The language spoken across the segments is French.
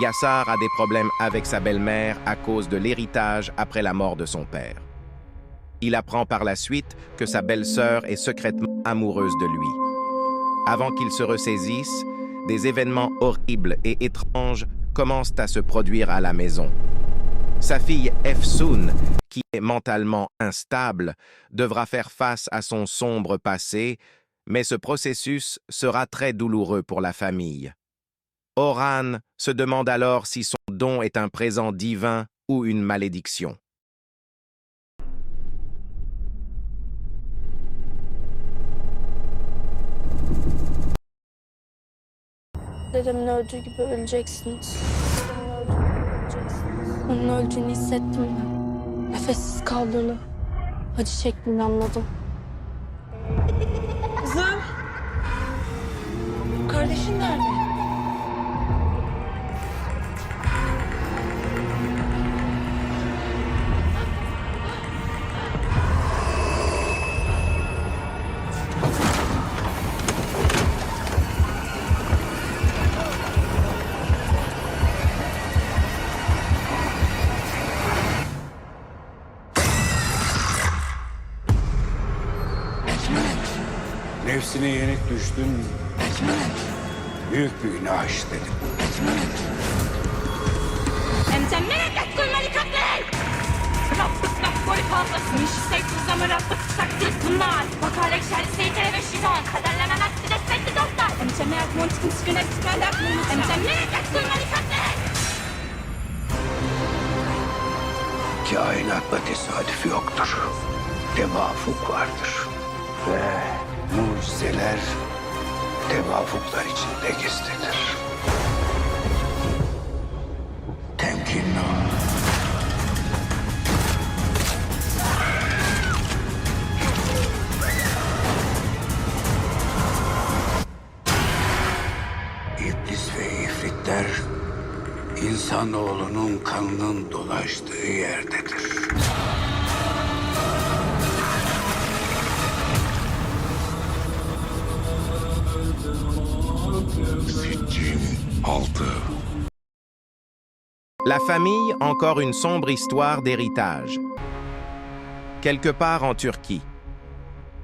Yassar a des problèmes avec sa belle-mère à cause de l'héritage après la mort de son père. Il apprend par la suite que sa belle-sœur est secrètement amoureuse de lui. Avant qu'il se ressaisisse, des événements horribles et étranges commencent à se produire à la maison. Sa fille Efsoun, qui est mentalement instable, devra faire face à son sombre passé, mais ce processus sera très douloureux pour la famille. Orhan se demande alors si son don est un présent divin ou une malédiction. Dedemin öldüğü gibi öleceksiniz. Onun öldüğünü hissettim ben. Nefessiz kaldığını, acı çektiğini anladım. Kızım! Kardeşin nerede? Nefsine yenik düştün, büyük bir günah işledin. انت منك تكون ملكة الليل ربك محبوب خالص مش سيد ربك تكتيك النار وقالك شعر سيطرة بالشيطان خدر لما ما تدفت دفتر انت منك مونت مسكنة تتمالك انت منك تكون ملكة الليل Kainatta tesadüf yoktur. Tevafuk vardır. Ve mucizeler tevafuklar içinde gizlidir. Temkinli ol. İblis ve ifritler insanoğlunun kanının dolaştığı yerdedir. Siccin 6. La famille, encore une sombre histoire d'héritage. Quelque part en Turquie,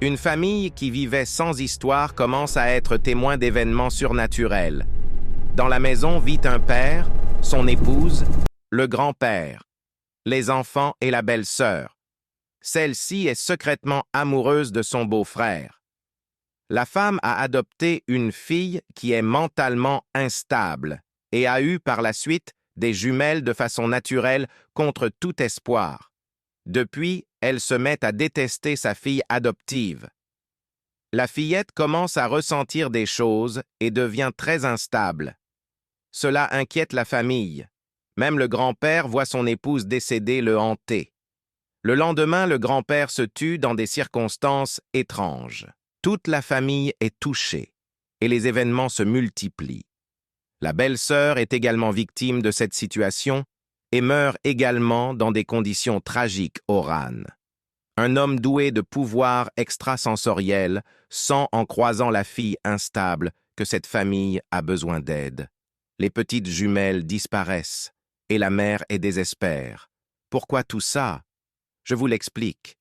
une famille qui vivait sans histoire commence à être témoin d'événements surnaturels. Dans la maison vit un père, son épouse, le grand-père, les enfants et la belle-sœur. Celle-ci est secrètement amoureuse de son beau-frère. La femme a adopté une fille qui est mentalement instable et a eu par la suite des jumelles de façon naturelle contre tout espoir. Depuis, elle se met à détester sa fille adoptive. La fillette commence à ressentir des choses et devient très instable. Cela inquiète la famille. Même le grand-père voit son épouse décédée le hanter. Le lendemain, le grand-père se tue dans des circonstances étranges. Toute la famille est touchée et les événements se multiplient. La belle-sœur est également victime de cette situation et meurt également dans des conditions tragiques au Oran. Un homme doué de pouvoirs extrasensoriels sent en croisant la fille instable que cette famille a besoin d'aide. Les petites jumelles disparaissent et la mère est désespère. Pourquoi tout ça? Je vous l'explique.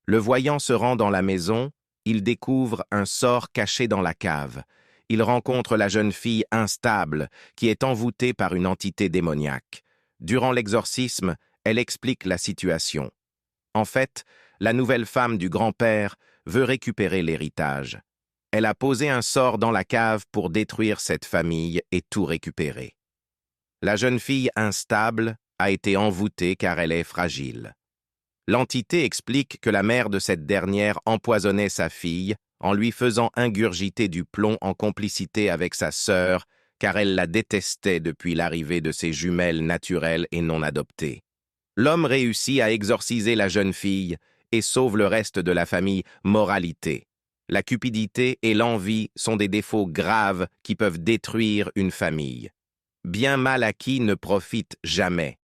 Le voyant se rend dans la maison, il découvre un sort caché dans la cave. Il rencontre la jeune fille instable qui est envoûtée par une entité démoniaque. Durant l'exorcisme, elle explique la situation. En fait, la nouvelle femme du grand-père veut récupérer l'héritage. Elle a posé un sort dans la cave pour détruire cette famille et tout récupérer. La jeune fille instable a été envoûtée car elle est fragile. L'entité explique que la mère de cette dernière empoisonnait sa fille en lui faisant ingurgiter du plomb en complicité avec sa sœur, car elle la détestait depuis l'arrivée de ses jumelles naturelles et non adoptées. L'homme réussit à exorciser la jeune fille et sauve le reste de la famille moralité. La cupidité et l'envie sont des défauts graves qui peuvent détruire une famille. Bien mal acquis ne profite jamais.